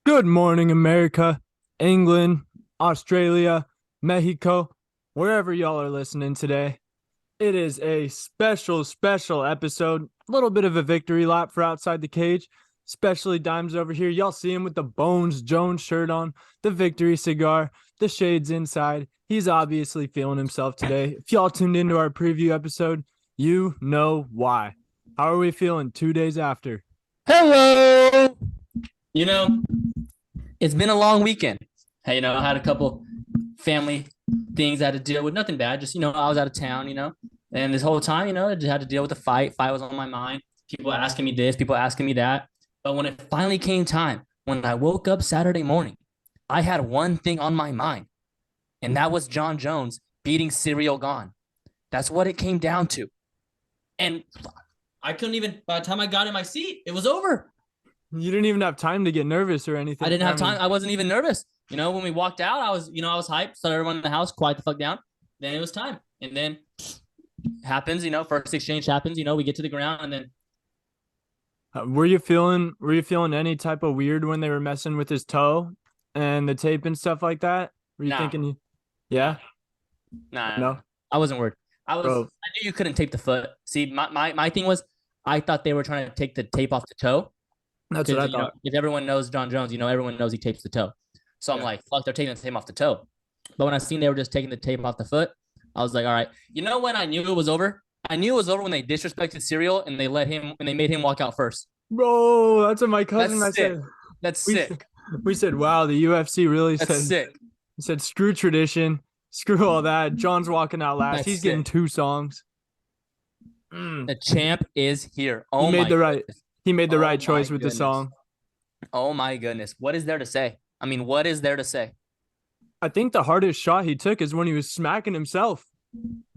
Good morning, America, England, Australia, Mexico, wherever y'all are listening today. It is a special episode. A little bit of a victory lap for Outside the Cage, especially Dimes over here. Y'all see him with the Bones Jones shirt on, the victory cigar, the shades inside. He's obviously feeling himself today. If y'all tuned into our preview episode, you know why. How are we feeling 2 days after? Hello. You know, it's been a long weekend. Hey, I had a couple family things I had to deal with. Nothing bad. Just, I was out of town, and this whole time, I just had to deal with the fight. Fight was on my mind. People asking me this, people asking me that. But when it finally came time, when I woke up Saturday morning, I had one thing on my mind, and that was Jon Jones beating Ciryl Gane. That's what it came down to. And I couldn't even, by the time I got in my seat, it was over. You didn't even have time to get nervous or anything. I didn't have time. I wasn't even nervous. When we walked out, I was hyped. So everyone in the house, quiet the fuck down. Then it was time. And then happens, first exchange happens, we get to the ground and then. Were you feeling any type of weird when they were messing with his toe and the tape and stuff like that? Were you thinking, yeah? No. I wasn't worried. I knew you couldn't tape the foot. See, my thing was, I thought they were trying to take the tape off the toe. That's what I thought. If everyone knows Jon Jones, everyone knows he tapes the toe. So I'm like, fuck, they're taking the tape off the toe. But when I seen they were just taking the tape off the foot, I was like, all right. You know when I knew it was over? I knew it was over when they disrespected Ciryl and they made him walk out first. Bro, that's what my cousin said. That's sick. We said, wow, the UFC really sick. Said, screw tradition, screw all that. John's walking out last. He's getting 2 songs. The champ is here. Oh, he made the right choice with the song. Oh my goodness. What is there to say? I mean, what is there to say? I think the hardest shot he took is when he was smacking himself.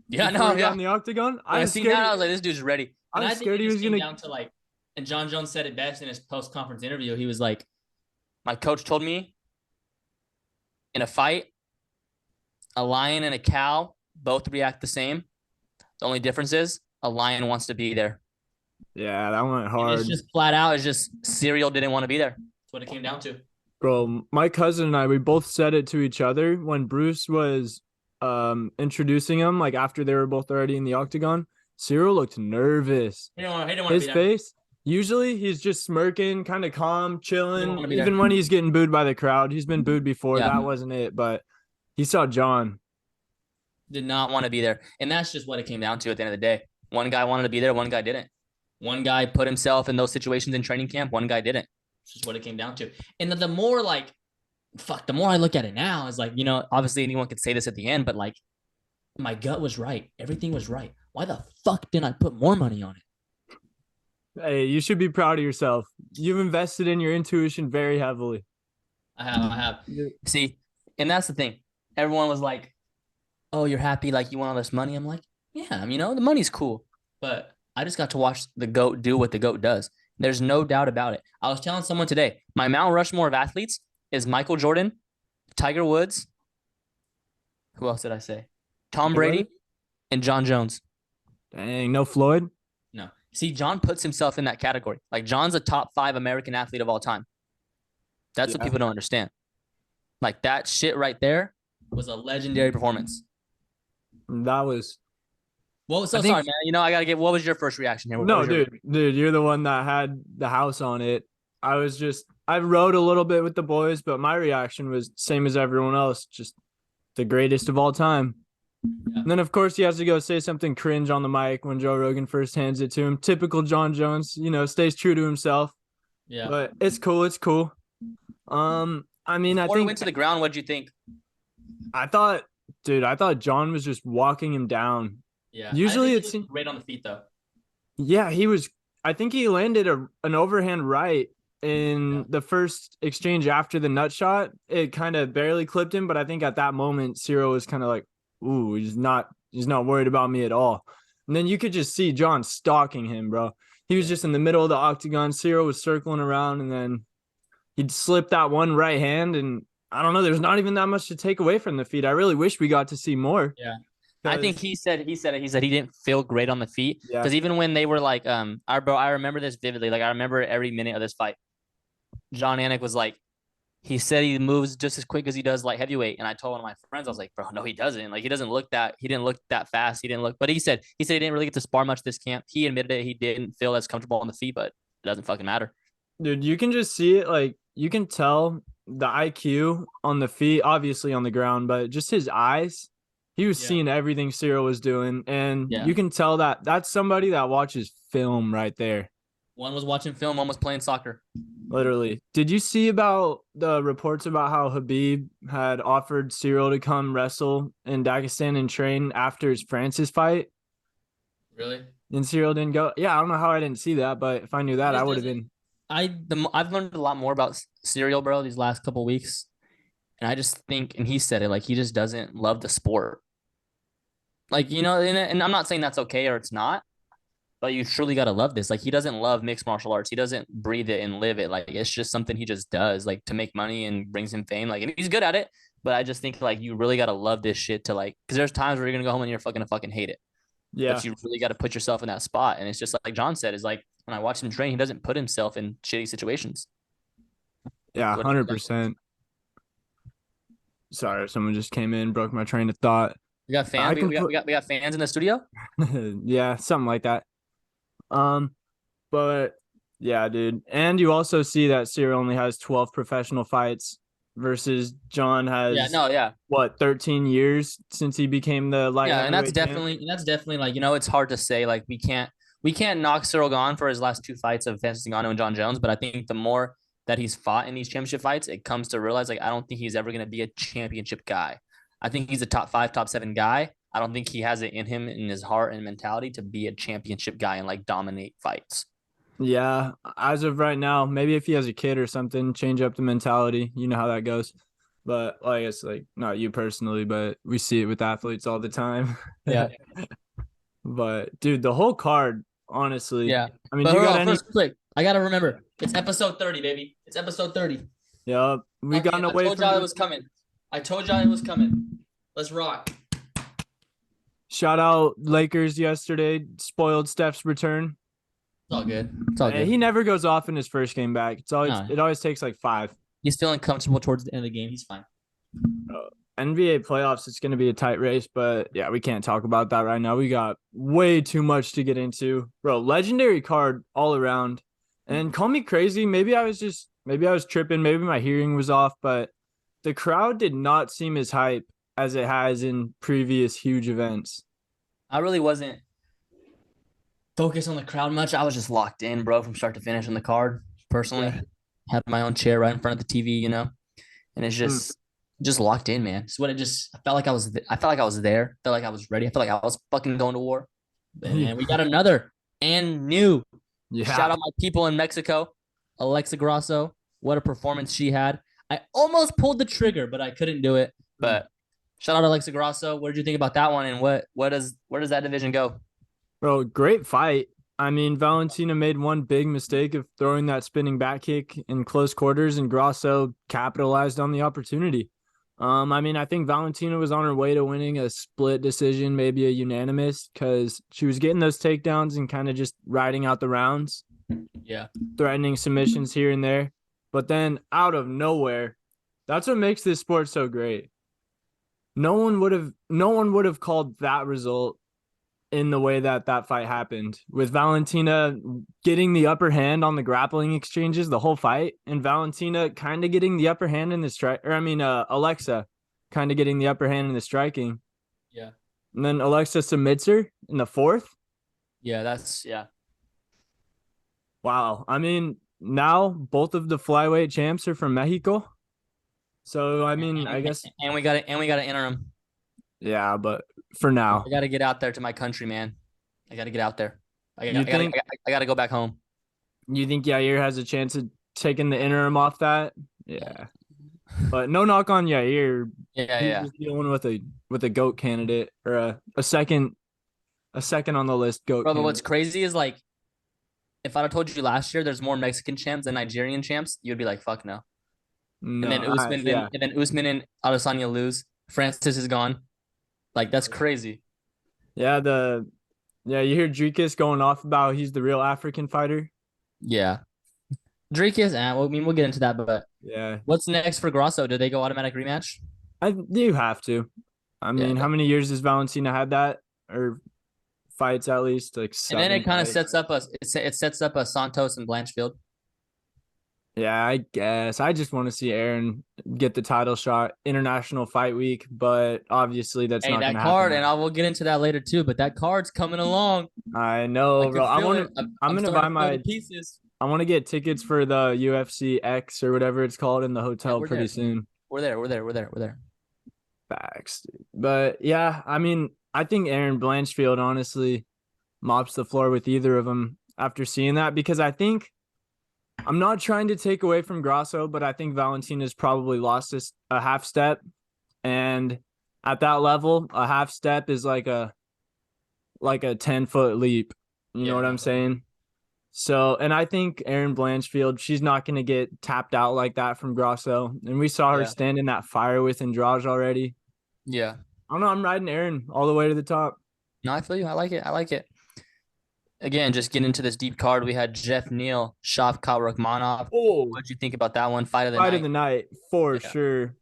Yeah, no, yeah. On the octagon. I seen that. I was like, this dude's ready. And I was scared he was going to down to like, and Jon Jones said it best in his post-conference interview. He was like, my coach told me in a fight, a lion and a cow both react the same. The only difference is a lion wants to be there. Yeah, that went hard. And it's just flat out. It's just Ciryl didn't want to be there. That's what it came down to. Bro, my cousin and I, we both said it to each other when Bruce was introducing him, like after they were both already in the octagon. Ciryl looked nervous. He didn't want to His face, usually he's just smirking, kind of calm, chilling. Even when he's getting booed by the crowd. He's been booed before. Yeah. That wasn't it, but he saw Jon. Did not want to be there. And that's just what it came down to at the end of the day. One guy wanted to be there, one guy didn't. One guy put himself in those situations in training camp. One guy didn't. It's just what it came down to. And the more the more I look at it now is like, obviously anyone could say this at the end, but like my gut was right. Everything was right. Why the fuck didn't I put more money on it? Hey, you should be proud of yourself. You've invested in your intuition very heavily. I have. See, and that's the thing. Everyone was like, oh, you're happy, like you want all this money. I'm like, yeah, the money's cool. But I just got to watch the GOAT do what the GOAT does. There's no doubt about it. I was telling someone today, my Mount Rushmore of athletes is Michael Jordan, Tiger Woods. Who else did I say? Tom Brady and Jon Jones. Dang, no Floyd? No. See, Jon puts himself in that category. Like, Jon's a top 5 American athlete of all time. That's what people don't understand. Like, that shit right there was a legendary performance. That was... Well, sorry, man. I got to get... What was your first reaction here? Dude, you're the one that had the house on it. I wrote a little bit with the boys, but my reaction was same as everyone else. Just the greatest of all time. Yeah. And then, of course, he has to go say something cringe on the mic when Joe Rogan first hands it to him. Typical Jon Jones, stays true to himself. Yeah. But it's cool. It's cool. Before he went to the ground, what'd you think? I thought Jon was just walking him down. Yeah. Usually it's great on the feet though. Yeah, he was. I think he landed an overhand right in the first exchange after the nut shot. It kind of barely clipped him, but I think at that moment Ciryl was kind of like, "Ooh, he's not worried about me at all." And then you could just see Jon stalking him, bro. He was just in the middle of the octagon. Ciryl was circling around, and then he'd slip that one right hand, and I don't know. There's not even that much to take away from the feet. I really wish we got to see more. Yeah. I think he said he didn't feel great on the feet because even when they were like, I remember this vividly. Like I remember every minute of this fight. Jon Anik was like, he said he moves just as quick as he does light heavyweight. And I told one of my friends, I was like, bro, no, he doesn't. Like, he didn't look that fast. But he said he didn't really get to spar much this camp. He admitted it. He didn't feel as comfortable on the feet, but it doesn't fucking matter. Dude, you can just see it. Like, you can tell the IQ on the feet, obviously on the ground, but just his eyes. He was seeing everything Cyril was doing. And you can tell that that's somebody that watches film right there. One was watching film, one was playing soccer. Literally. Did you see about the reports about how Khabib had offered Cyril to come wrestle in Dagestan and train after his Francis fight? Really? And Cyril didn't go. Yeah, I don't know how I didn't see that, but if I knew that, I would have been. I've learned a lot more about Cyril, bro, these last couple of weeks. And I just think, and he said it, like, he just doesn't love the sport. Like, you know, and I'm not saying that's okay or it's not, but you truly got to love this. Like, he doesn't love mixed martial arts. He doesn't breathe it and live it. Like, it's just something he just does, like, to make money and brings him fame. Like, and he's good at it. But I just think, like, you really got to love this shit to, like, because there's times where you're going to go home and you're fucking hate it. Yeah. But you really got to put yourself in that spot. And it's just like Jon said, is like, when I watch him train, he doesn't put himself in shitty situations. Yeah, 100%. Sorry, someone just came in, broke my train of thought. We got fans. We got fans in the studio. Yeah, something like that. But yeah, dude. And you also see that Cyril only has 12 professional fights versus Jon has 13 years since he became the light heavyweight. And that's definitely like, you know, it's hard to say, like, we can't knock Cyril Gane for his last 2 fights of Francis Ngannou and Jon Jones, but I think the more that he's fought in these championship fights, it comes to realize, like, I don't think he's ever going to be a championship guy. I think he's a top 5, top 7 guy. I don't think he has it in him, in his heart and mentality, to be a championship guy and, like, dominate fights. Yeah, as of right now, maybe if he has a kid or something, change up the mentality. You know how that goes. But like, it's like, not you personally, but we see it with athletes all the time. Yeah. But dude, the whole card, honestly. Yeah. I mean, you got any? First, quick, I gotta remember, it's episode 30, baby. It's episode 30. Yeah, we got away. I told y'all it was coming. Let's rock. Shout out Lakers yesterday. Spoiled Steph's return. It's all good. He never goes off in his first game back. It always takes like 5. He's feeling comfortable towards the end of the game. He's fine. NBA playoffs, it's going to be a tight race, but yeah, we can't talk about that right now. We got way too much to get into. Bro, legendary card all around. And call me crazy. Maybe I was tripping. Maybe my hearing was off, but the crowd did not seem as hype as it has in previous huge events. I really wasn't focused on the crowd much. I was just locked in, bro, from start to finish on the card. Personally, had my own chair right in front of the TV, you know, and it's just locked in, man. It's what it just. I felt like I was there. I felt like I was ready. I felt like I was fucking going to war. And we got another and new. Yeah. Shout out my people in Mexico, Alexa Grasso. What a performance she had. I almost pulled the trigger, but I couldn't do it. But shout out to Alexa Grasso. What did you think about that one? And where does that division go? Bro, great fight. I mean, Valentina made one big mistake of throwing that spinning back kick in close quarters, and Grasso capitalized on the opportunity. I mean, I think Valentina was on her way to winning a split decision, maybe a unanimous, because she was getting those takedowns and kind of just riding out the rounds. Yeah. Threatening submissions here and there. But then out of nowhere, that's what makes this sport so great. No one would have called that result in the way that fight happened, with Valentina getting the upper hand on the grappling exchanges the whole fight, and Valentina kind of getting the upper hand in the Alexa kind of getting the upper hand in the striking. Yeah. And then Alexa submits her in the 4th. Yeah, Wow. I mean, now both of the flyweight champs are from Mexico. So, I mean, I guess. And we got an interim. Yeah, but for now. I got to get out there to my country, man. I got to get out there. I got to go back home. You think Yair has a chance of taking the interim off that? Yeah. But no knock on Yair. Yeah. He's dealing with a GOAT candidate, or a second on the list GOAT. Bro, but what's crazy is, like, if I'd have told you last year there's more Mexican champs than Nigerian champs, you'd be like, fuck no. And then Usman and Adesanya lose. Francis is gone. Like, that's crazy. Yeah, you hear Dricus going off about he's the real African fighter. Yeah. Dricus, we'll get into that, but Yeah, What's next for Grosso? Do they go automatic rematch? you have to. I Yeah. mean, how many years has Valentina had that, or fights at least like And then 7 it kind of fights? sets up a Santos and Blanchfield. Yeah, I guess I just want to see Aaron get the title shot international fight week, but obviously that's Hey, not going that to card, happen. and I will get into that later too. But that card's coming along. I I know, bro. can feel it. I'm I'm gonna starting buy to feel my the pieces. I want to get tickets for the UFC X or whatever it's called in the Yeah, hotel we're pretty there. soon. We're there. We're there. We're there. We're there. Facts, dude. But yeah, I mean, I think Aaron Blanchfield honestly mops the floor with either of them after seeing that because I think I'm not trying to take away from Grasso, but I think Valentina's probably lost a half step, and at that level, a half step is like a 10-foot leap. You know Yeah, what I'm definitely. saying? So, and I think Erin Blanchfield, she's not going to get tapped out like that from Grosso. And we saw her Yeah. stand in that fire with Andrade already. Yeah. I don't know. I'm riding Erin all the way to the top. No, I feel you. I like it. I like it. Again, just getting into this deep card, we had Geoff Neal, Shavkat Rakhmonov. Oh, What did you think about that one? Fight of the fight of night. the night for Yeah. sure.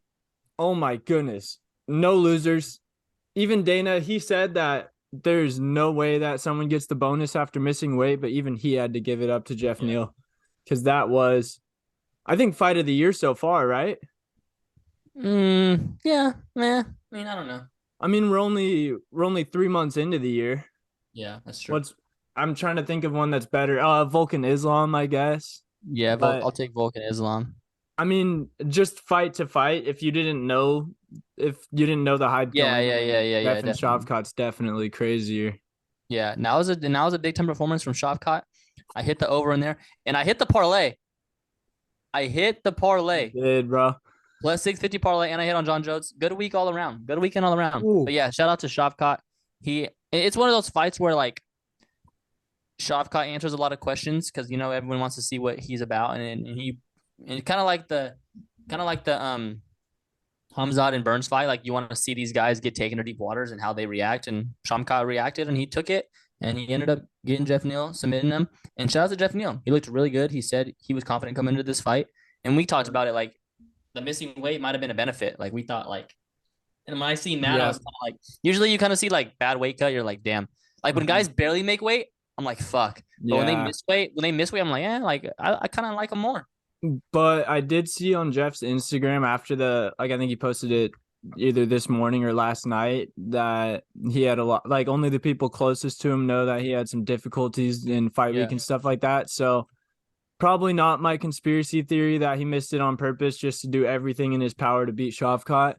Oh my goodness. No losers. Even Dana, he said that there's no way that someone gets the bonus after missing weight, but even he had to give it up to Geoff Yeah. Neal because that was, I think, fight of the year so far, right? Yeah. I mean, I don't know. I mean, we're only 3 months into the year. Yeah, that's true. What's I'm trying to think of one that's better. Vulcan Islam, I guess. Yeah, But I'll take Volkan Islam. I mean, just fight to fight. If you didn't know the hype Yeah, going yeah, in, yeah, yeah, yeah, Jeff and definitely. Shavkat's definitely crazier. Yeah, now was a big time performance from Shavkat. I hit the over in there, and I hit the parlay. I hit the You parlay. did, bro. Plus 650 parlay, and I hit on Jon Jones. Good week all around. Good weekend all around. Ooh. But yeah, shout out to Shavkat. It's one of those fights where like Shavkat answers a lot of questions because everyone wants to see what he's about, and kind of like the Hamzat and Burns fight. Like you want to see these guys get taken to deep waters and how they react, and Shavkat reacted and he took it, and he ended up getting Geoff Neal, submitting him. And shout out to Geoff Neal. He looked really good. He said he was confident coming into this fight, and we talked about it like the missing weight might have been a benefit. Like we thought and when I seen that, I Yeah. was kind of like, usually you kind of see like bad weight cut. You're like, damn. Like when guys barely make weight, I'm like, fuck. But Yeah. when they miss weight, I'm like, like I kind of like them more. But I did see on Jeff's Instagram after I think he posted it either this morning or last night that he had a lot, like only the people closest to him know that he had some difficulties in fight Yeah. week and stuff like that. So probably not my conspiracy theory that he missed it on purpose just to do everything in his power to beat Shavkat.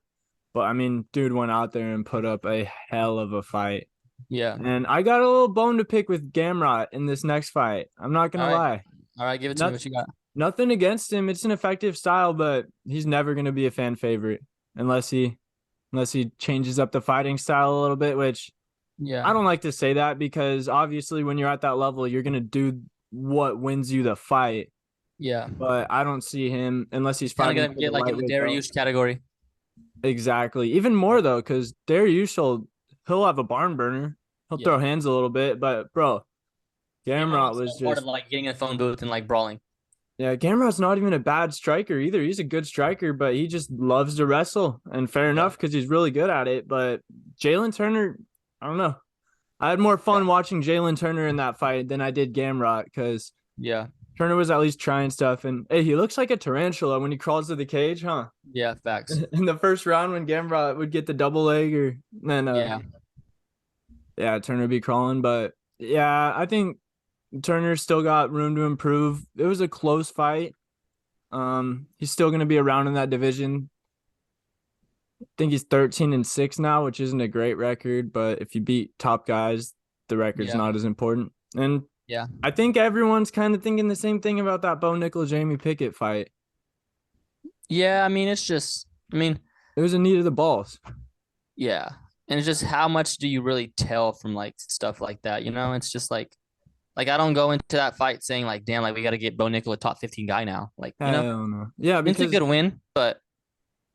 But I mean, dude went out there and put up a hell of a fight. Yeah. And I got a little bone to pick with Gamrot in this next fight. I'm not All gonna right. lie. All right. Give it to me. Not, What you got? nothing against him. It's an effective style, but he's never gonna be a fan favorite unless he changes up the fighting style a little bit, which Yeah. I don't like to say that because obviously when you're at that level, you're gonna do what wins you the fight. Yeah. But I don't see him unless he's Kind of fighting gonna for the get like in the lightweight belt. Dariush category. Exactly. Even more though, because Dariush he'll have a barn burner. He'll Yeah. throw hands a little bit, but bro, Gamrot Gamrot's was part of just like getting in a phone booth and like brawling. yeah, Gamrot's not even a bad striker either. He's a good striker, but he just loves to wrestle. And fair Yeah. enough, because he's really good at it. But Jalen Turner, I don't know. I had more Yeah. fun watching Jalen Turner in that fight than I did Gamrot because Yeah. Turner was at least trying stuff. And hey, he looks like a tarantula when he crawls to the cage, huh? Yeah. Facts. In the first round when Gamrot would get the double leg or then Yeah. yeah, Turner would be crawling. But yeah, I think Turner's still got room to improve. It was a close fight. He's still gonna be around in that division. I think he's 13-6 now, which isn't a great record, but if you beat top guys, the record's Yeah. not as important. And Yeah. I think everyone's kind of thinking the same thing about that Bo Nickal Jamie Pickett fight. Yeah. I mean, it's just. I mean, It was a need of the balls. yeah. And it's just how much do you really tell from like stuff like that? It's just like I don't go into that fight saying like, damn, like we got to get Bo Nickal a top 15 guy now. Like, Hell no. Yeah, it's a because good win, but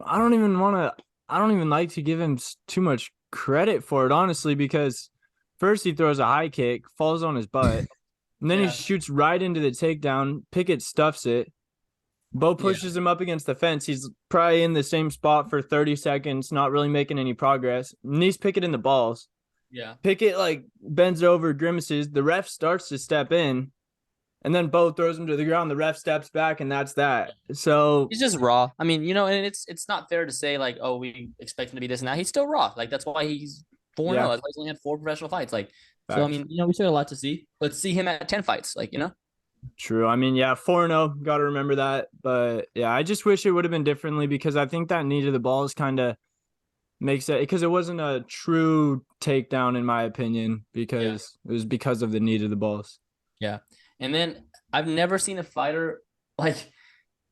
I don't even like to give him too much credit for it, honestly, because first he throws a high kick, falls on his butt, and then he yeah, shoots right into the takedown. Pickett stuffs it. Bo Yeah. pushes him up against the fence. He's probably in the same spot for 30 seconds, not really making any progress. And he's picking the balls. Yeah. Pickett like bends over, grimaces. The ref starts to step in, and then Bo throws him to the ground. The ref steps back, and that's that. So He's just raw. I mean, and it's not fair to say like, oh, we expect him to be this and that. He's still raw. Like that's why he's 4-0. Yeah. That's why he's only had 4 professional fights. Like, so I facts. mean, we still got a lot to see. Let's see him at 10 fights. Like, True. I mean, yeah, 4-0. Got to remember that. But yeah, I just wish it would have been differently because I think that knee to the balls kind of makes it because it wasn't a true takedown in my opinion because it was because of the knee to the balls. Yeah. And then I've never seen a fighter like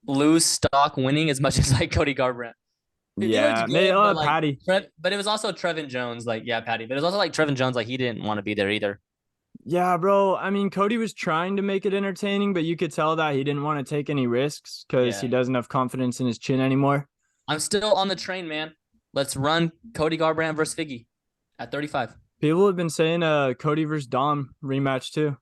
lose stock winning as much as like Cody Garbrandt. Yeah, Patty. But it was also Trevin Jones, like Patty. But it was also like Trevin Jones, like he didn't want to be there either. Yeah, bro. I mean, Cody was trying to make it entertaining, but you could tell that he didn't want to take any risks because he doesn't have confidence in his chin anymore. I'm still on the train, man. Let's run Cody Garbrandt versus Figgy at 35. People have been saying Cody versus Dom rematch too.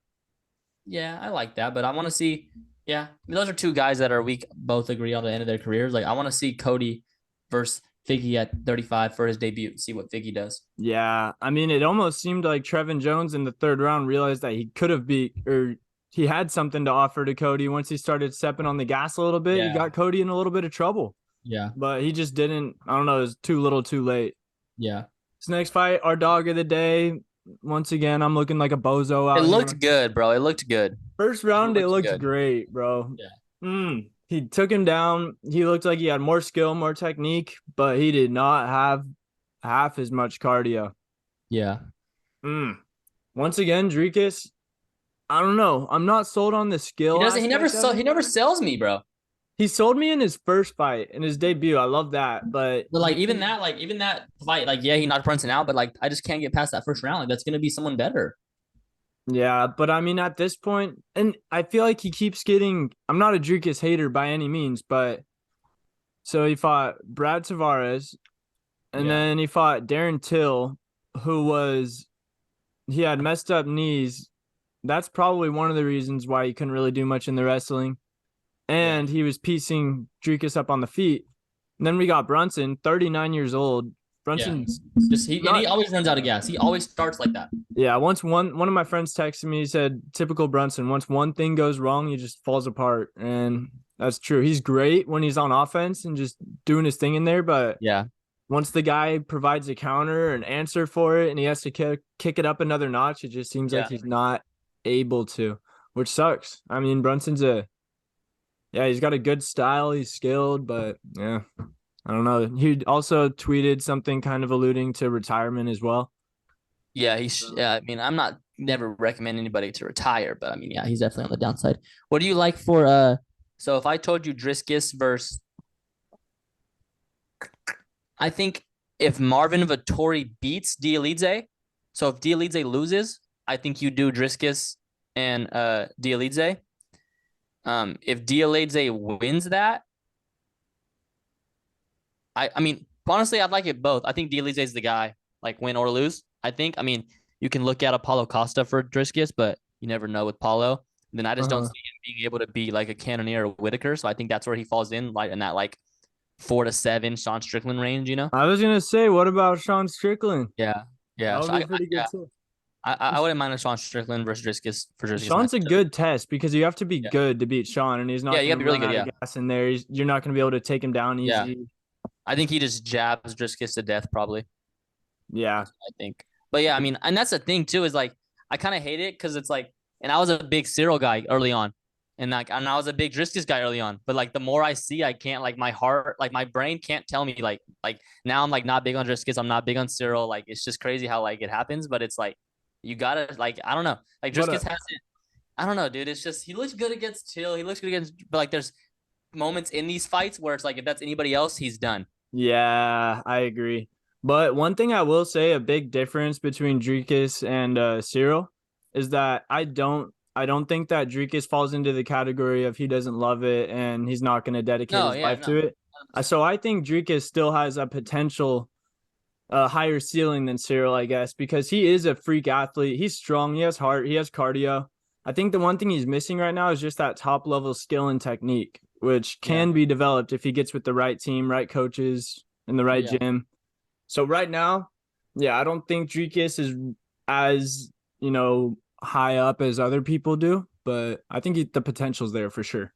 Yeah, I like that, but I want to see. Yeah, I mean, those are two guys that are weak. Both agree on the end of their careers. Like I want to see Cody versus Figgy at 35 for his debut. See what Figgy does. Yeah, I mean, it almost seemed like Trevin Jones in the third round realized that he could have beat or he had something to offer to Cody once he started stepping on the gas a little bit. Yeah. He got Cody in a little bit of trouble. Yeah, but he just didn't. I don't know. It was too little, too late. Yeah. This next fight, our dog of the day. Once again, I'm looking like a bozo out It looked good, bro. It looked good. First round, it looked great, bro. Yeah. He took him down. He looked like he had more skill, more technique, but he did not have half as much cardio. Yeah. Once again, Dricus, I don't know. I'm not sold on the skill. He never sells me, bro. He sold me in his first fight, in his debut. I love that, but like even that fight, like he knocked Brunson out, but like I just can't get past that first round. Like that's gonna be someone better. Yeah, but I mean at this point, and I feel like he keeps getting. I'm not a Dricus hater by any means, but so he fought Brad Tavares, and then he fought Darren Till, he had messed up knees. That's probably one of the reasons why he couldn't really do much in the wrestling. And he was piecing Dricus up on the feet. And then we got Brunson, 39 years old. Brunson's he always runs out of gas. He always starts like that. Yeah, once one of my friends texted me, he said, typical Brunson, once one thing goes wrong, he just falls apart. And that's true. He's great when he's on offense and just doing his thing in there. But once the guy provides a counter, an answer for it, and he has to kick it up another notch, it just seems like he's not able to, which sucks. I mean, Brunson's he's got a good style. He's skilled, but I don't know. He also tweeted something kind of alluding to retirement as well. Yeah, I mean, I'm not never recommend anybody to retire, but I mean, he's definitely on the downside. What do you like for so if I told you Dricus versus I think if Marvin Vettori beats Dialidze, so if Dialidze loses, I think you do Dricus and Dialidze. If Dialidze wins that, I mean, honestly, I'd like it both. I think Dialidze is the guy, like win or lose. I mean, you can look at Apollo Costa for Dricus, but you never know with Paulo. And then I just don't see him being able to be like a Cannonier or Whitaker. So I think that's where he falls in, like in that like 4 to 7 Sean Strickland range, I was gonna say, what about Sean Strickland? Yeah. That would be pretty good too. I wouldn't mind a Sean Strickland versus Dricus for Dricus. Sean's a good test because you have to be good to beat Sean, and he's not. Yeah, you have to be really good. Gas in there, you're not going to be able to take him down easy. Yeah. I think he just jabs Dricus to death, probably. Yeah, I think. But yeah, I mean, and that's the thing too is like I kind of hate it because it's like, and I was a big Cyril guy early on, and I was a big Dricus guy early on. But like the more I see, I can't like my heart, like my brain can't tell me like now I'm like not big on Dricus. I'm not big on Cyril. Like it's just crazy how like it happens, but it's like. You gotta like I don't know like Dricus hasn't I don't know dude it's just he looks good against Till, he looks good against, but like there's moments in these fights where it's like if that's anybody else he's done. Yeah, I agree. But one thing I will say, a big difference between Dricus and Cyril is that I don't think that Dricus falls into the category of he doesn't love it and he's not going to dedicate his life to it. So I think Dricus still has a potential higher ceiling than Cyril, I guess, because he is a freak athlete. He's strong. He has heart. He has cardio. I think the one thing he's missing right now is just that top level skill and technique. which can be developed if he gets with the right team, right coaches, and the right gym. So right now, I don't think Dricus is as, high up as other people do, but I think the potential's there for sure.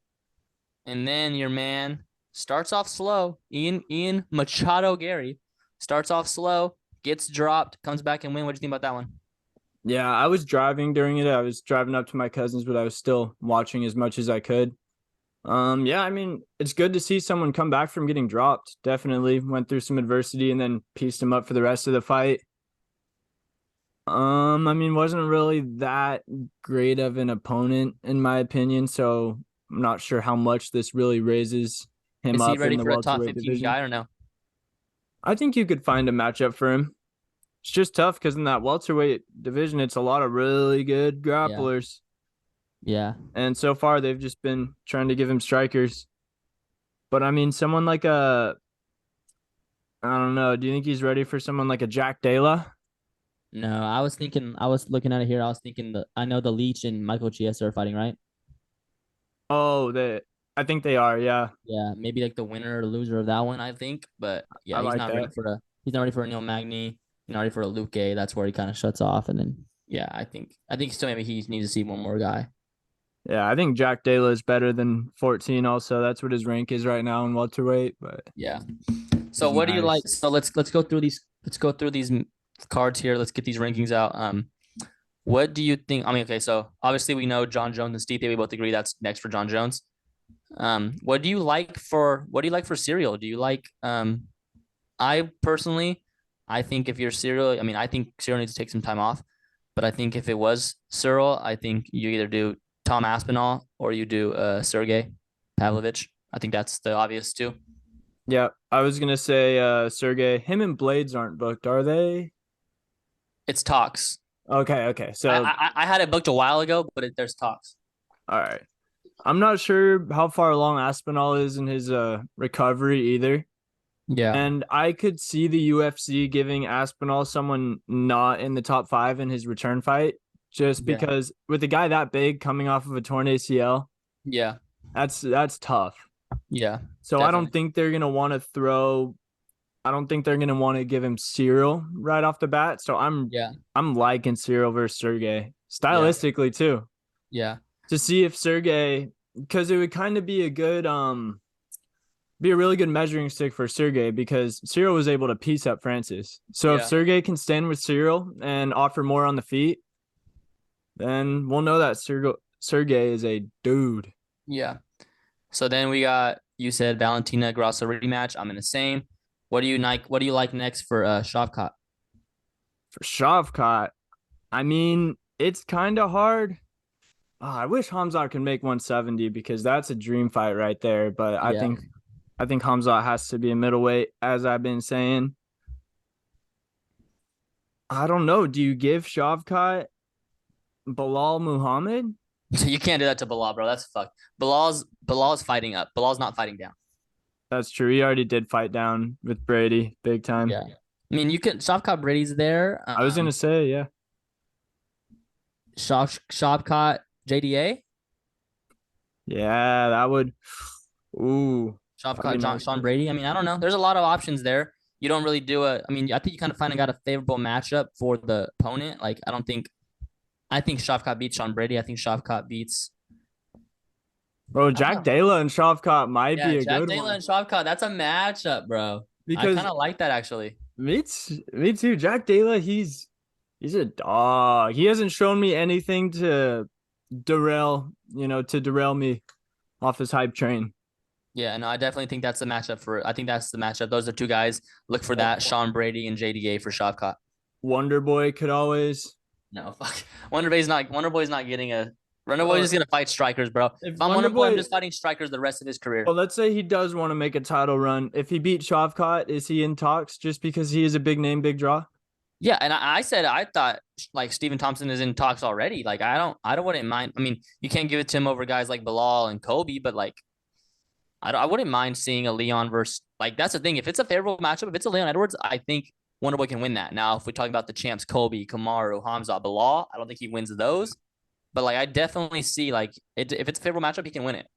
And then your man starts off slow. Ian Machado Gary starts off slow, gets dropped, comes back and win. What do you think about that one? Yeah, I was driving during it. I was driving up to my cousin's, but I was still watching as much as I could. I mean, it's good to see someone come back from getting dropped. Definitely went through some adversity and then pieced him up for the rest of the fight. I mean, wasn't really that great of an opponent in my opinion, so I'm not sure how much this really raises him Is he up ready in the for a top welterweight 15 division. guy or no? I think you could find a matchup for him. It's just tough because in that welterweight division, it's a lot of really good grapplers. Yeah. And so far, they've just been trying to give him strikers. But I mean, someone like I don't know. Do you think he's ready for someone like a Jack Della? No, I was looking at it here. I was thinking I know the Leech and Michael Chiesa are fighting, right? Oh, I think they are. Yeah. Yeah, maybe like the winner or loser of that one, I think. But yeah, I like that. He's not ready for a Neil Magny. He's not ready for a Luke Gay. That's where he kind of shuts off. And then I think still maybe he needs to see one more guy. Yeah, I think Jack Della is better than 14 also. That's what his rank is right now in welterweight, but yeah. So what do you like? So let's go through these cards here. Let's get these rankings out. What do you think? I mean, okay, so obviously we know Jon Jones and Stipe. We both agree that's next for Jon Jones. What do you like for Cyril? Do you like I personally think if you're Cyril, I mean, I think Cyril needs to take some time off. But I think if it was Cyril, I think you either do Tom Aspinall or you do Sergey Pavlovich. I think that's the obvious two. Yeah, I was gonna say Sergey. Him and Blades aren't booked, are they? It's talks. Okay. So I had it booked a while ago, but there's talks. All right. I'm not sure how far along Aspinall is in his recovery either. Yeah. And I could see the UFC giving Aspinall someone not in the top 5 in his return fight, just because with a guy that big coming off of a torn ACL. Yeah. That's tough. Yeah. So definitely. I don't think they're going to want to give him Cyril right off the bat. So I'm liking Cyril versus Sergey stylistically too. Yeah. To see if Sergey, because it would kind of be a really good measuring stick for Sergey because Cyril was able to piece up Francis. So if Sergey can stand with Cyril and offer more on the feet, then we'll know that Sergey is a dude. Yeah. So then you said Valentina Grasso rematch. I'm in the same. What do you like next for Shavkat? For Shavkat, I mean, it's kind of hard. I wish Hamzat could make 170 because that's a dream fight right there. But I think Hamzat has to be a middleweight, as I've been saying. I don't know. Do you give Shavkat Bilal Muhammad? You can't do that to Bilal, bro. That's fucked. Bilal's fighting up. Bilal's not fighting down. That's true. He already did fight down with Brady big time. Yeah. I mean, you can Shavkat Brady's there. I was gonna say, yeah. Shavkat JDA. Yeah, that would. Ooh. Shavkat Sean Brady. I mean, I don't know. There's a lot of options there. You don't really do I think you kind of finally got a favorable matchup for the opponent. Like, I think Shavkat beats Sean Brady. I think Shavkat beats. Bro, Jack Della and Shavkat might be a good one. Jack Della and Shavkat, that's a matchup, bro. Because I kind of like that, actually. Me too. Jack Della, he's a dog. He hasn't shown me anything to derail me off his hype train. Yeah, no, I definitely think that's the matchup I think that's the matchup. Those are two guys. Look for that. Sean Brady and JDA for Shavkat. Wonder Boy could always. No, fuck. Wonder Boy's not getting a. Wonder Boy's just gonna fight strikers, bro. If I'm Wonder Boy, I'm just fighting strikers the rest of his career. Well, let's say he does want to make a title run. If he beat Shavkat, is he in talks just because he is a big name, big draw? Yeah, and I thought like Stephen Thompson is in talks already. Like I wouldn't mind. I mean, you can't give it to him over guys like Bilal and Kobe, but like I wouldn't mind seeing a Leon versus, like, that's the thing. If it's a favorable matchup, if it's a Leon Edwards, I think Wonder Boy can win that. Now, if we talk about the champs, Kobe, Kamaru, Hamza, Bilal, I don't think he wins those. But like, I definitely see, like, if it's a favorable matchup, he can win it.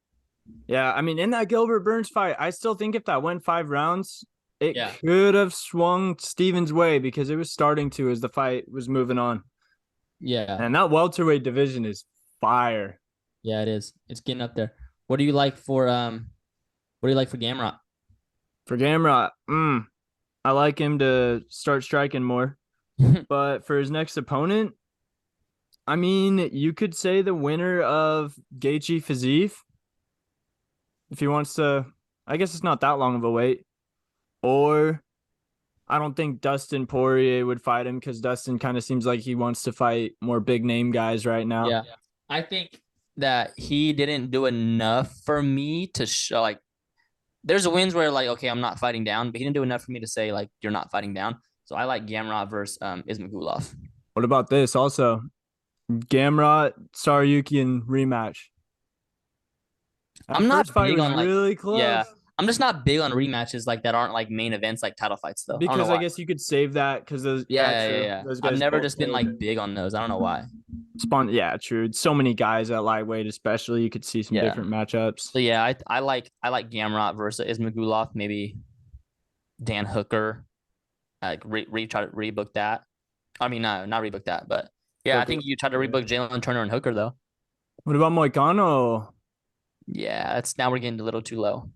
Yeah, I mean, in that Gilbert Burns fight, I still think if that went 5 rounds, it Yeah. could have swung Steven's way because it was starting to as the fight was moving on. Yeah. And that welterweight division is fire. Yeah, it is. It's getting up there. What do you like for Gamrot? For Gamrot, I like him to start striking more. But for his next opponent, I mean, you could say the winner of Gaethje Fiziev, if he wants to. I guess it's not that long of a wait. Or I don't think Dustin Poirier would fight him because Dustin kind of seems like he wants to fight more big name guys right now. Yeah. I think that he didn't do enough for me to show like there's wins where like, okay, I'm not fighting down, but he didn't do enough for me to say like you're not fighting down. So I like Gamrot versus Ismagulov. What about this also? Gamrot, Sarayukian rematch. That I'm not first fight big was on like really close. yeah. I'm just not big on rematches like that aren't like main events like title fights though. Because I I guess you could save that because those true. Those I've guys never both just been played. like big on those. I don't know why. Yeah, true. So many guys at lightweight, especially you could see some Yeah. different matchups. So yeah, I like Gamrot versus Ismagulov, maybe Dan Hooker. Like try to rebook that. I mean, no, not rebook that, but yeah, I think you try to rebook Jalen Turner and Hooker though. What about Moicano? Yeah, that's now we're getting a little too low.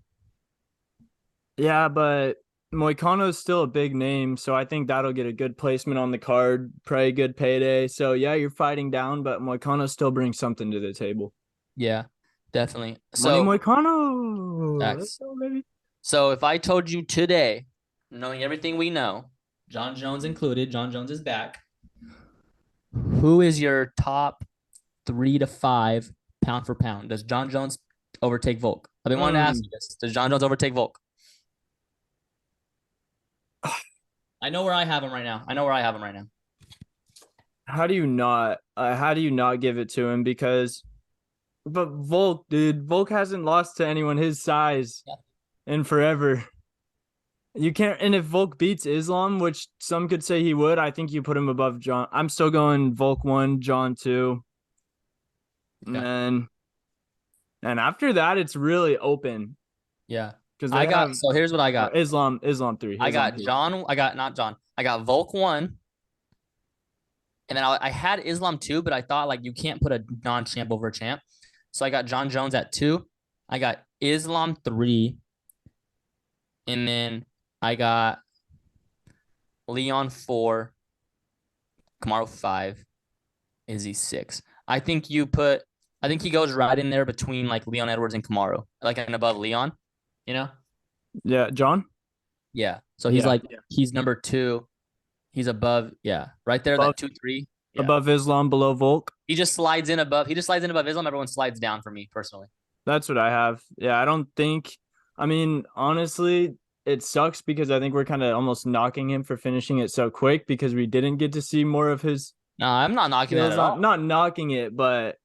Yeah, but Moicano's still a big name, so I think that'll get a good placement on the card, probably a good payday. So yeah, you're fighting down, but Moicano still brings something to the table. Yeah, definitely. Money So Moicano. Facts. Let's go, baby. So if I told you today, knowing everything we know, Jon Jones included, Jon Jones is back. Who is your top 3 to 5 pound for pound? Does Jon Jones overtake Volk? I've been wanting to ask you this. Does Jon Jones overtake Volk? I know where I have him right now. How do you not give it to him? But Volk, dude, Volk hasn't lost to anyone his size in forever. You can't, and if Volk beats Islam, which some could say he would, I think you put him above Jon. I'm still going Volk 1, Jon 2. Okay. And after that, it's really open. Yeah. Because so here's what I got. Islam 3. I got Jon. I got Volk 1. And then I had Islam 2, but I thought like you can't put a non-champ over a champ. So I got Jon Jones at 2. I got Islam 3. And then I got Leon 4. Kamaru 5. Izzy 6. I think he goes right in there between like Leon Edwards and Kamaru. Like and above Leon, you know? Yeah, Jon? Yeah. So he's he's number 2. He's above, right there, above, that 2-3. Yeah. Above Islam, below Volk. He just slides in above Islam. Everyone slides down for me personally. That's what I have. Yeah, I mean, honestly, it sucks because I think we're kind of almost knocking him for finishing it so quick because we didn't get to see more of his. No, I'm not knocking it at all. Not knocking it, but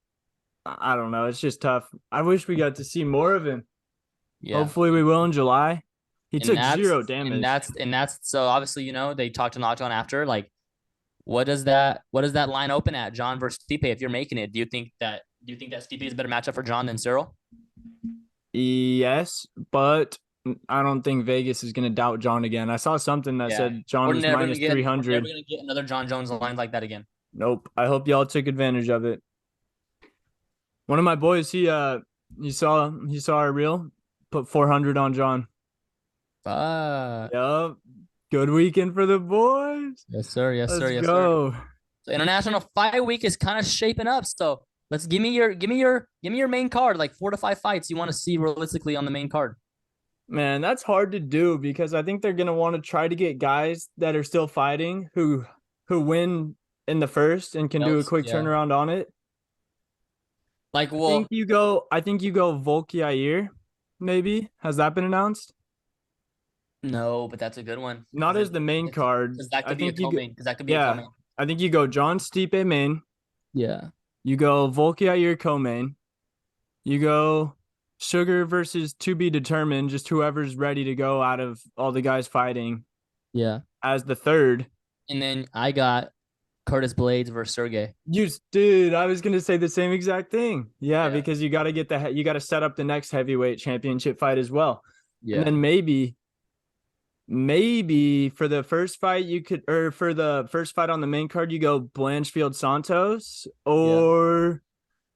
I don't know. It's just tough. I wish we got to see more of him. Yeah. Hopefully we will in July. He took 0 damage. And that's so obviously, they talked to Nocton after. Like, what does that line open at? Jon versus Stipe? If you're making it, do you think that Stipe is a better matchup for Jon than Cyril? Yes, but I don't think Vegas is gonna doubt Jon again. I saw something that said Jon was minus 300. We're never gonna get another Jon Jones line like that again. Nope. I hope y'all took advantage of it. One of my boys, he saw our reel, put 400 on Jon. Yup. Good weekend for the boys. Yes, sir. Yes, Let's sir. Yes, go. Sir. So International Fight Week is kind of shaping up. So let's give me your main card, like 4 to 5 fights you want to see realistically on the main card. Man, that's hard to do because I think they're gonna want to try to get guys that are still fighting who win in the first and can do a quick turnaround on it. Like, well, I think you go Volk Yair, maybe. Has that been announced? No, but that's a good one. Not as the main card. Because that could be a co-main. Because that could be a co-main. I think you go Jon Stipe main. Yeah. You go Volk Yair co-main. You go Sugar versus to be determined, just whoever's ready to go out of all the guys fighting. Yeah. As the third. And then I got Curtis Blades versus Sergey. Dude, I was gonna say the same exact thing. Yeah, Yeah. because you got to set up the next heavyweight championship fight as well, and Yeah. then maybe for the first fight for the first fight on the main card, you go Blanchfield Santos, or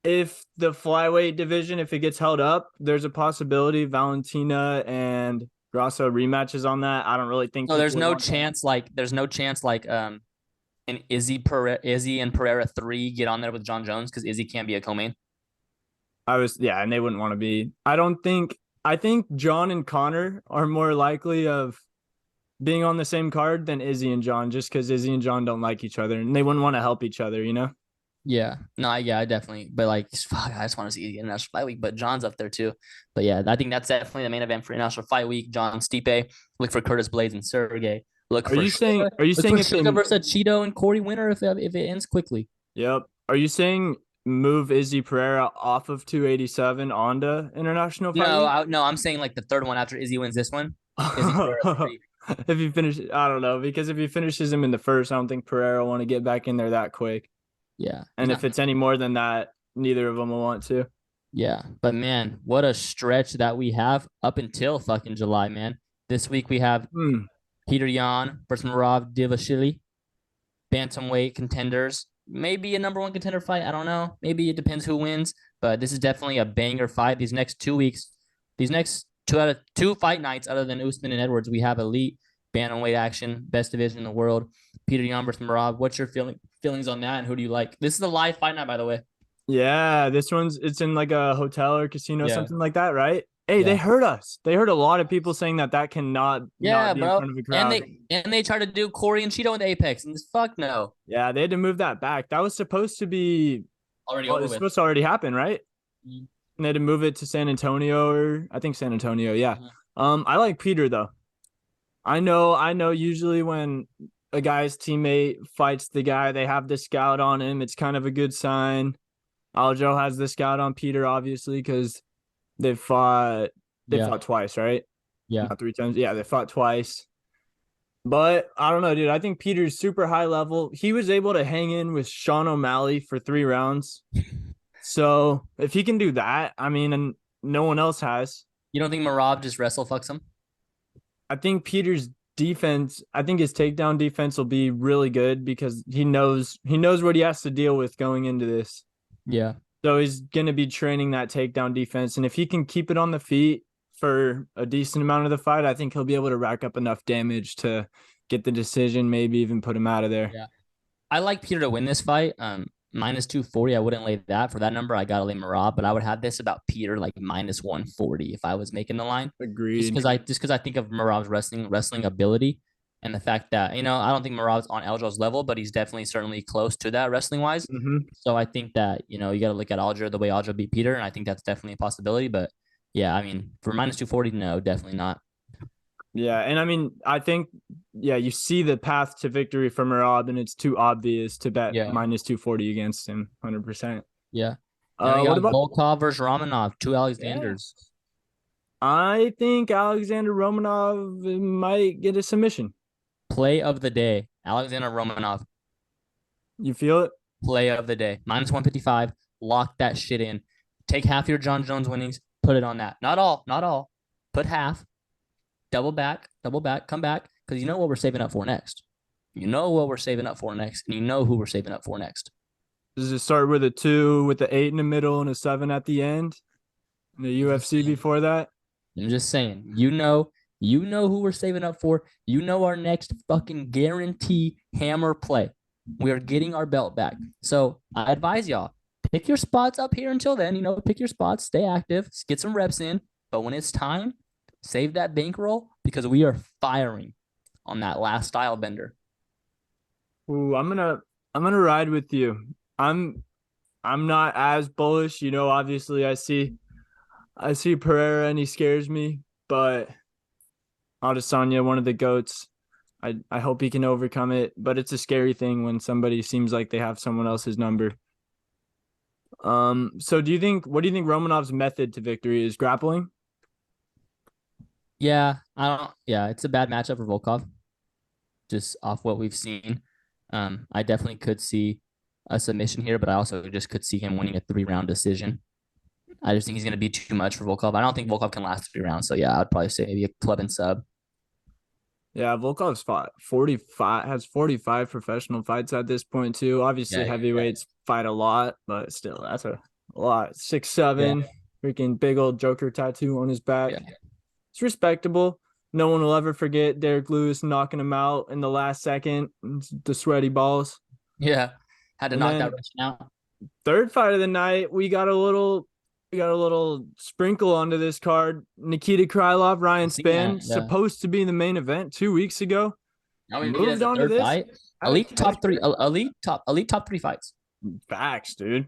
if the flyweight division, if it gets held up, there's a possibility Valentina and Grasso rematches on that. I don't really think So there's no chance like an Izzy and Pereira 3 get on there with Jon Jones because Izzy can't be a co-main. And they wouldn't want to be. I think John and Connor are more likely of being on the same card than Izzy and John, just because Izzy and John don't like each other and they wouldn't want to help each other, you know? Yeah. No, I definitely. But like, fuck, I just want to see the International Fight Week. But John's up there too. But yeah, I think that's definitely the main event for International Fight Week. John Stipe. Look for Curtis Blades and Sergey. Are you saying if Shavkat versus Cheeto and Corey winner if it ends quickly? Yep. Are you saying move Izzy Pereira off of 287 onto International Fight Week? No, I'm saying like the third one after Izzy wins this one. If he finishes, I don't know, because if he finishes him in the first, I don't think Pereira will want to get back in there that quick. Yeah. And if it's any more than that, neither of them will want to. Yeah. But man, what a stretch that we have up until fucking July, man. This week we have Petr Yan versus Merab Dvalishvili. Bantamweight contenders. Maybe a number one contender fight. I don't know. Maybe it depends who wins. But this is definitely a banger fight. These next 2 weeks, these next two fight nights, other than Usman and Edwards, we have elite bantamweight action, best division in the world. Petr Yan versus Merab. What's your feelings on that, and who do you like? This is a live fight night, by the way. Yeah, it's in like a hotel or casino, something like that, right? Hey, they heard us. They heard a lot of people saying that cannot not be bro. in front of a crowd. And they tried to do Corey and Cheeto in the Apex, and fuck no. Yeah, they had to move that back. That was supposed to be supposed to already happen, right? Mm-hmm. And they had to move it to San Antonio, or I think San Antonio. Yeah. Mm-hmm. I like Petr though. I know. Usually when a guy's teammate fights the guy, they have the scout on him. It's kind of a good sign. Aljo has the scout on Petr, obviously, because they fought twice, right? Yeah. Not 3 times. Yeah, they fought twice. But I don't know, dude. I think Peter's super high level. He was able to hang in with Sean O'Malley for 3 rounds. So if he can do that, I mean, and no one else has. You don't think Merab just wrestle fucks him? I think Peter's defense, I think his takedown defense will be really good because he knows what he has to deal with going into this. Yeah. So he's going to be training that takedown defense. And if he can keep it on the feet for a decent amount of the fight, I think he'll be able to rack up enough damage to get the decision, maybe even put him out of there. Yeah. I like Petr to win this fight. Minus 240, I wouldn't lay that. For that number, I got to lay Merab, but I would have this about Petr like minus 140 if I was making the line. Agreed. Just because I think of Merab's wrestling ability and the fact that, I don't think Merab's on Aljo's level, but he's definitely certainly close to that wrestling wise. Mm-hmm. So I think that, you got to look at Aljo the way Aljo beat Petr, and I think that's definitely a possibility. But yeah, I mean, for minus 240, no, definitely not. Yeah, and I mean, I think, you see the path to victory for Merab, and it's too obvious to bet minus 240 against him, 100%. Yeah. What about Volkov versus Rakhmonov, 2 Alexanders? Yeah. I think Alexander Romanov might get a submission. Play of the day, Alexander Romanov. You feel it? Play of the day, minus 155. Lock that shit in. Take half your Jon Jones winnings, put it on that. Not all. Put half. Double back, come back, because you know what we're saving up for next. And you know who we're saving up for next. Does it start with a 2 with the 8 in the middle and a 7 at the end? And the UFC before that? I'm just saying, you know who we're saving up for. You know our next fucking guarantee hammer play. We are getting our belt back. So I advise y'all, pick your spots up here until then. Pick your spots, stay active, get some reps in. But when it's time, save that bankroll because we are firing on that last style bender. Ooh, I'm gonna ride with you. I'm not as bullish. Obviously I see Pereira and he scares me, but Adesanya, one of the GOATs, I hope he can overcome it. But it's a scary thing when somebody seems like they have someone else's number. So what do you think Romanov's method to victory is? Grappling? Yeah, it's a bad matchup for Volkov, just off what we've seen. I definitely could see a submission here, but I also just could see him winning a 3-round decision. I just think he's going to be too much for Volkov. I don't think Volkov can last 3 rounds. So yeah, I'd probably say maybe a club and sub. Yeah, Volkov's fought 45, has 45 professional fights at this point too. Obviously, heavyweights fight a lot, but still, that's a lot. 6'7", freaking big old Joker tattoo on his back. Yeah. It's respectable. No one will ever forget Derek Lewis knocking him out in the last second. The sweaty balls. Yeah, had to And knock then that Russian out. third fight of the night, we got a little sprinkle onto this card. Nikita Krylov, Ryan Spann, supposed to be the main event 2 weeks ago. Now we moved on to this fight. Elite top 3 fights. Facts, dude.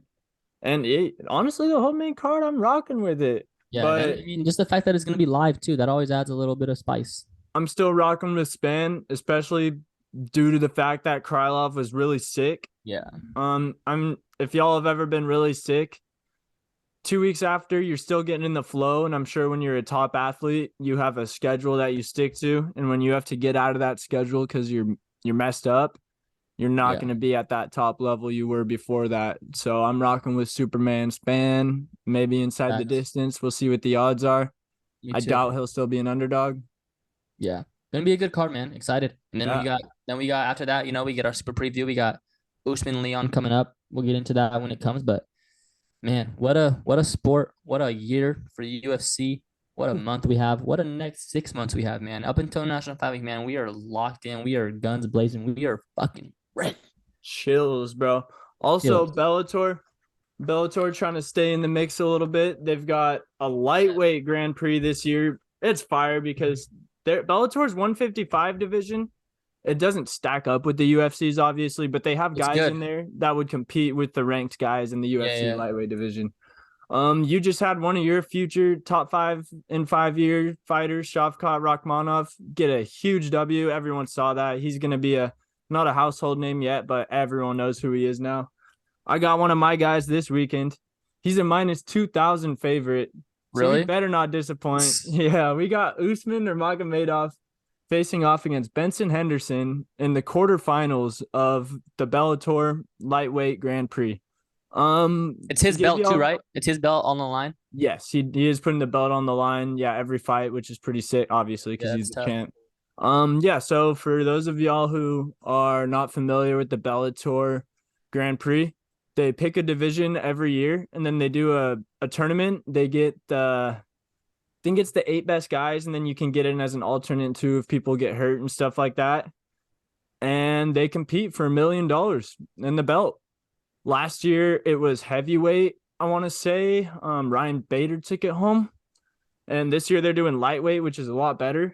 And honestly, the whole main card, I'm rocking with it. Yeah, but I mean, just the fact that it's going to be live too, that always adds a little bit of spice. I'm still rocking with Spann, especially due to the fact that Krylov was really sick. Yeah. If y'all have ever been really sick, 2 weeks after, you're still getting in the flow. And I'm sure when you're a top athlete, you have a schedule that you stick to. And when you have to get out of that schedule because you're messed up, you're not going to be at that top level you were before that. So I'm rocking with Superman Spann, maybe inside the distance. We'll see what the odds are. I doubt he'll still be an underdog. Yeah. Gonna be a good card, man. Excited. And then we got after that, we get our super preview. We got Usman Leon coming up. We'll get into that when it comes, but man, what a sport, what a year for UFC, what a month we have, what a next 6 months we have, man. Up until National Fight Week, man, we are locked in, we are guns blazing, we are fucking ready. Chills, bro. Also, Bellator trying to stay in the mix a little bit. They've got a lightweight Grand Prix this year. It's fire because Bellator's 155 division. It doesn't stack up with the UFC's, obviously, but they have guys in there that would compete with the ranked guys in the UFC lightweight division. You just had one of your future top 5 in 5-year fighters, Shavkat Rakhmonov, get a huge W. Everyone saw that. He's going to be not a household name yet, but everyone knows who he is now. I got one of my guys this weekend. He's a minus 2,000 favorite. So really? He better not disappoint. Yeah, we got Usman Nurmagomedov facing off against Benson Henderson in the quarterfinals of the Bellator Lightweight Grand Prix. It's his belt too, right? It's his belt on the line. Yes, he is putting the belt on the line. Yeah, every fight, which is pretty sick, obviously, because he's the champ. So for those of y'all who are not familiar with the Bellator Grand Prix, they pick a division every year, and then they do a tournament. They get I think it's the 8 best guys, and then you can get in as an alternate too if people get hurt and stuff like that. And they compete for $1 million in the belt. Last year, it was heavyweight, I want to say. Ryan Bader took it home. And this year, they're doing lightweight, which is a lot better.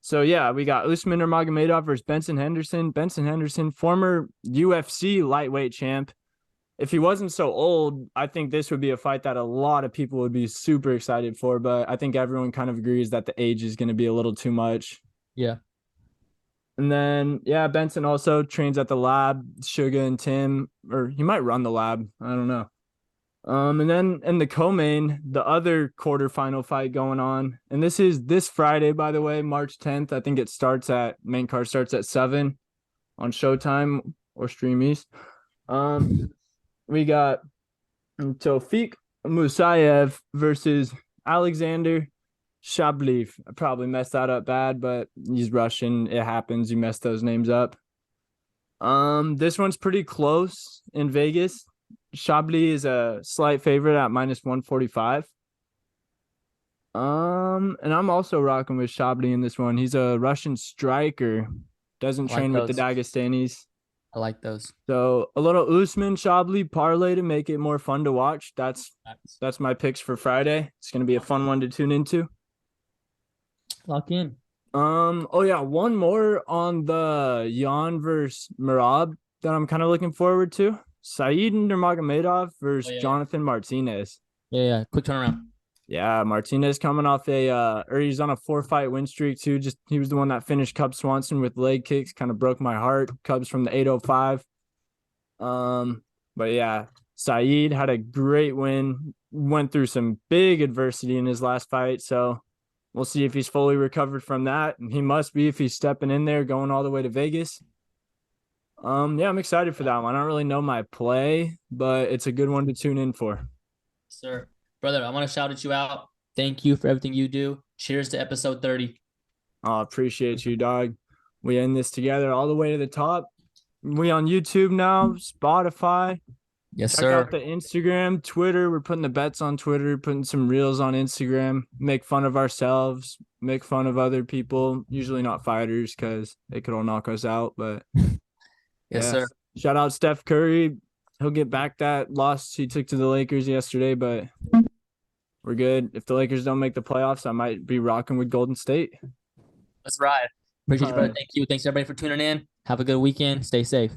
So, yeah, we got Usman Nurmagomedov versus Benson Henderson. Benson Henderson, former UFC lightweight champ. If he wasn't so old, I think this would be a fight that a lot of people would be super excited for. But I think everyone kind of agrees that the age is going to be a little too much. Yeah. And then, Benson also trains at the lab, Suga and Tim, or he might run the lab. I don't know. And then in the co-main, the other quarterfinal fight going on. And this is this Friday, by the way, March 10th. I think main card starts at 7 on Showtime or Stream East. We got Tofik Musayev versus Alexander Shablev. I probably messed that up bad, but he's Russian. It happens. You mess those names up. This one's pretty close in Vegas. Shablev is a slight favorite at minus 145. And I'm also rocking with Shablev in this one. He's a Russian striker. Doesn't train with the Dagestanis. I like those. So a little Usman Shablev parlay to make it more fun to watch. That's my picks for Friday. It's gonna be a fun one to tune into. Lock in. One more on the Jan versus Merab that I'm kind of looking forward to. Saeed Nurmagomedov versus Jonathan Martinez. Yeah. Quick turnaround. Yeah, Martinez coming off he's on a 4-fight win streak too. He was the one that finished Cub Swanson with leg kicks, kind of broke my heart. Cubs from the 805. But yeah, Saeed had a great win. Went through some big adversity in his last fight, so we'll see if he's fully recovered from that. And he must be if he's stepping in there, going all the way to Vegas. Yeah, I'm excited for that one. I don't really know my play, but it's a good one to tune in for. Sir, brother, I want to shout at you out. Thank you for everything you do. Cheers to episode 30. I appreciate you, dog. We end this together all the way to the top. We on YouTube now, Spotify. Yes, Check sir. out the Instagram, Twitter. We're putting the bets on Twitter, putting some reels on Instagram. Make fun of ourselves, make fun of other people. Usually not fighters because they could all knock us out. But Yes, yeah. sir. Shout out Steph Curry. He'll get back that loss he took to the Lakers yesterday, but we're good. If the Lakers don't make the playoffs, I might be rocking with Golden State. Let's ride. Appreciate you, All brother. right. Thank you. Thanks, everybody, for tuning in. Have a good weekend. Stay safe.